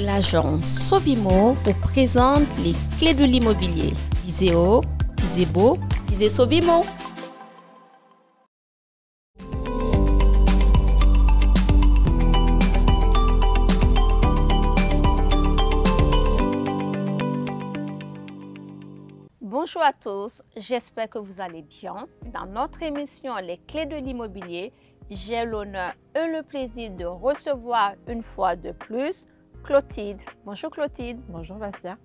L'agence Sovimo vous présente les clés de l'immobilier. Visez haut, visez beau, visez Sovimo. Bonjour à tous, j'espère que vous allez bien. Dans notre émission Les clés de l'immobilier, j'ai l'honneur et le plaisir de recevoir une fois de plus Clotilde. Bonjour Clotilde. Bonjour Vassia.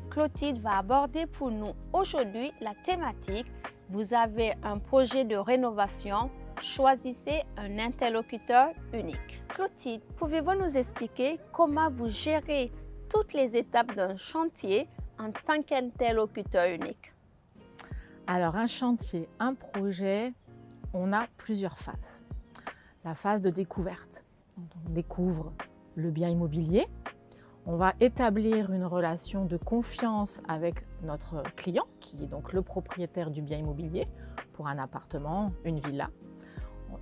Clotilde va aborder pour nous aujourd'hui la thématique « Vous avez un projet de rénovation, choisissez un interlocuteur unique ». Clotilde, pouvez-vous nous expliquer comment vous gérez toutes les étapes d'un chantier en tant qu'interlocuteur unique? Alors un chantier, un projet, on a plusieurs phases. La phase de découverte, on découvre le bien immobilier, on va établir une relation de confiance avec notre client, qui est donc le propriétaire du bien immobilier, pour un appartement, une villa.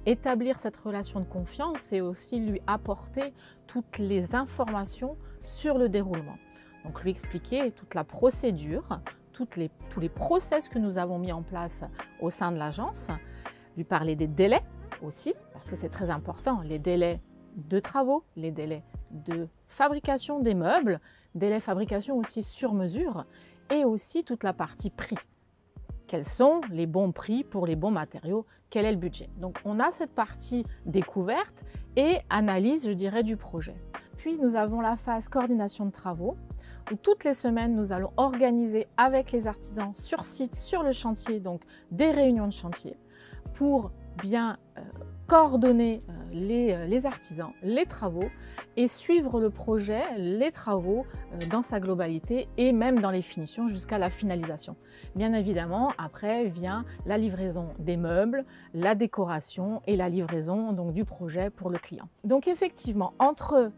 Établir cette relation de confiance, c'est aussi lui apporter toutes les informations sur le déroulement. Donc lui expliquer toute la procédure, tous les process que nous avons mis en place au sein de l'agence, lui parler des délais aussi, parce que c'est très important, les délais de travaux, les délais de fabrication des meubles, délais fabrication aussi sur mesure, et aussi toute la partie prix. Quels sont les bons prix pour les bons matériaux? Quel est le budget? Donc on a cette partie découverte et analyse, je dirais, du projet. Puis nous avons la phase coordination de travaux, où toutes les semaines nous allons organiser avec les artisans sur site, sur le chantier, donc des réunions de chantier, pour bien coordonner les artisans, les travaux et suivre le projet, les travaux dans sa globalité et même dans les finitions jusqu'à la finalisation. Bien évidemment, après vient la livraison des meubles, la décoration et la livraison donc, du projet pour le client. Donc effectivement, entre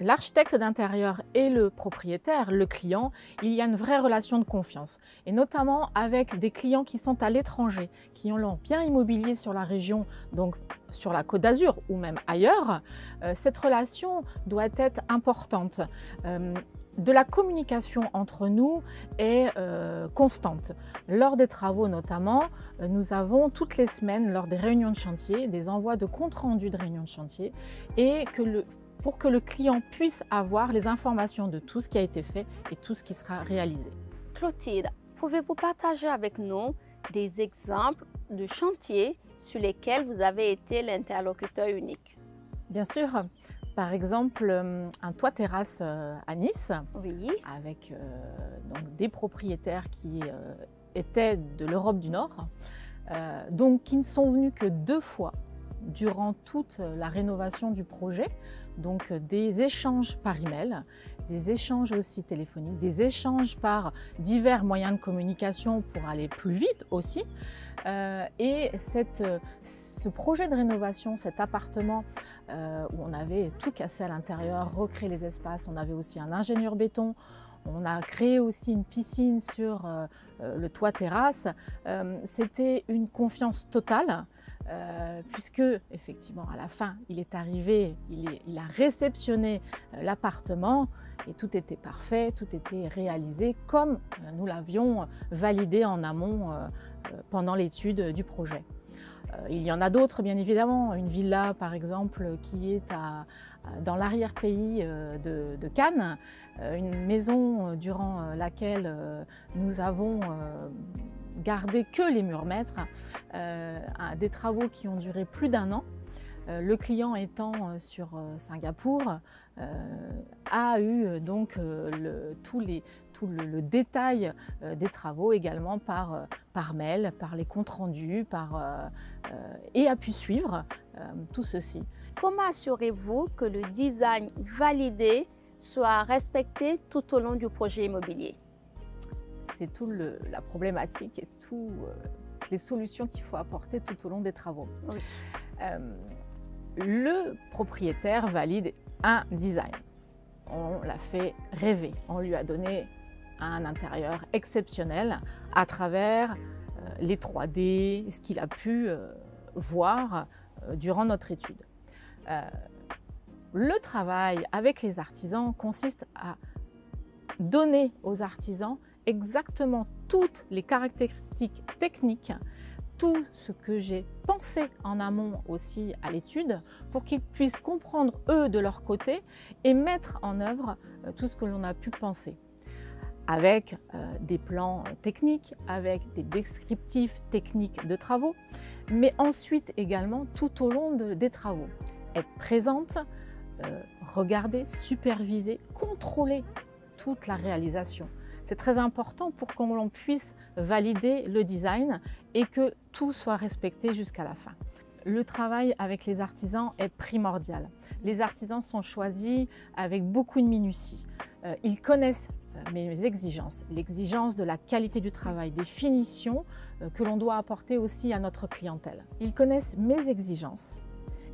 l'architecte d'intérieur et le propriétaire, le client, il y a une vraie relation de confiance. Et notamment avec des clients qui sont à l'étranger, qui ont leur bien immobilier sur la région, donc sur la Côte d'Azur ou même ailleurs, cette relation doit être importante. De la communication entre nous est constante. Lors des travaux notamment, nous avons toutes les semaines, lors des réunions de chantier, des envois de compte rendu de réunions de chantier et pour que le client puisse avoir les informations de tout ce qui a été fait et tout ce qui sera réalisé. Clotilde, pouvez-vous partager avec nous des exemples de chantiers sur lesquels vous avez été l'interlocuteur unique? Bien sûr. Par exemple, un toit terrasse à Nice, oui, avec donc des propriétaires qui étaient de l'Europe du Nord, donc qui ne sont venus que 2 fois durant toute la rénovation du projet, donc des échanges par email, des échanges aussi téléphoniques, des échanges par divers moyens de communication pour aller plus vite aussi. Et ce projet de rénovation, cet appartement où on avait tout cassé à l'intérieur, recréé les espaces, on avait aussi un ingénieur béton, on a créé aussi une piscine sur le toit terrasse. C'était une confiance totale. Puisque effectivement à la fin il est arrivé, il a réceptionné l'appartement et tout était parfait, tout était réalisé comme nous l'avions validé en amont pendant l'étude du projet. Il y en a d'autres bien évidemment, une villa par exemple qui est dans l'arrière-pays de Cannes, une maison durant laquelle nous avons gardé que les murs maîtres, des travaux qui ont duré plus d'1 an. Le client étant sur Singapour a eu donc tout le détail des travaux également par mail, par les comptes rendus, et a pu suivre tout ceci. Comment assurez-vous que le design validé soit respecté tout au long du projet immobilier? C'est toute la problématique et toutes les solutions qu'il faut apporter tout au long des travaux. Oui. Le propriétaire valide un design. On l'a fait rêver. On lui a donné un intérieur exceptionnel à travers les 3D, ce qu'il a pu voir durant notre étude. Le travail avec les artisans consiste à donner aux artisans exactement toutes les caractéristiques techniques, tout ce que j'ai pensé en amont aussi à l'étude pour qu'ils puissent comprendre eux de leur côté et mettre en œuvre tout ce que l'on a pu penser. Avec des plans techniques, avec des descriptifs techniques de travaux, mais ensuite également tout au long des travaux. Être présente, regarder, superviser, contrôler toute la réalisation. C'est très important pour qu'on puisse valider le design et que tout soit respecté jusqu'à la fin. Le travail avec les artisans est primordial. Les artisans sont choisis avec beaucoup de minutie. Ils connaissent mes exigences, l'exigence de la qualité du travail, des finitions que l'on doit apporter aussi à notre clientèle. Ils connaissent mes exigences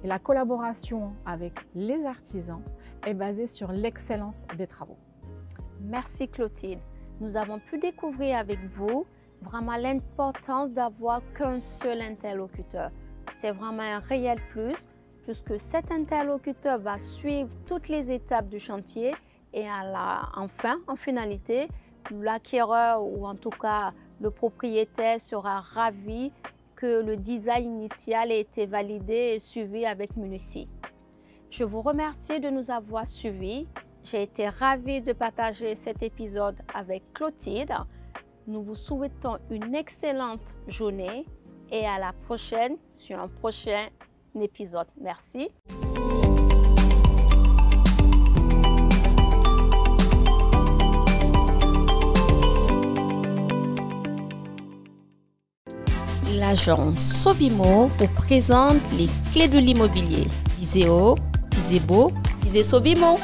et la collaboration avec les artisans est basée sur l'excellence des travaux. Merci Clotilde. Nous avons pu découvrir avec vous vraiment l'importance d'avoir qu'un seul interlocuteur. C'est vraiment un réel plus puisque cet interlocuteur va suivre toutes les étapes du chantier et enfin, en finalité, l'acquéreur ou en tout cas le propriétaire sera ravi que le design initial ait été validé et suivi avec minutie. Je vous remercie de nous avoir suivis. J'ai été ravie de partager cet épisode avec Clotilde. Nous vous souhaitons une excellente journée et à la prochaine sur un prochain épisode. Merci. L'agence Sovimo vous présente les clés de l'immobilier. Visez haut, visez beau, visez Sovimo.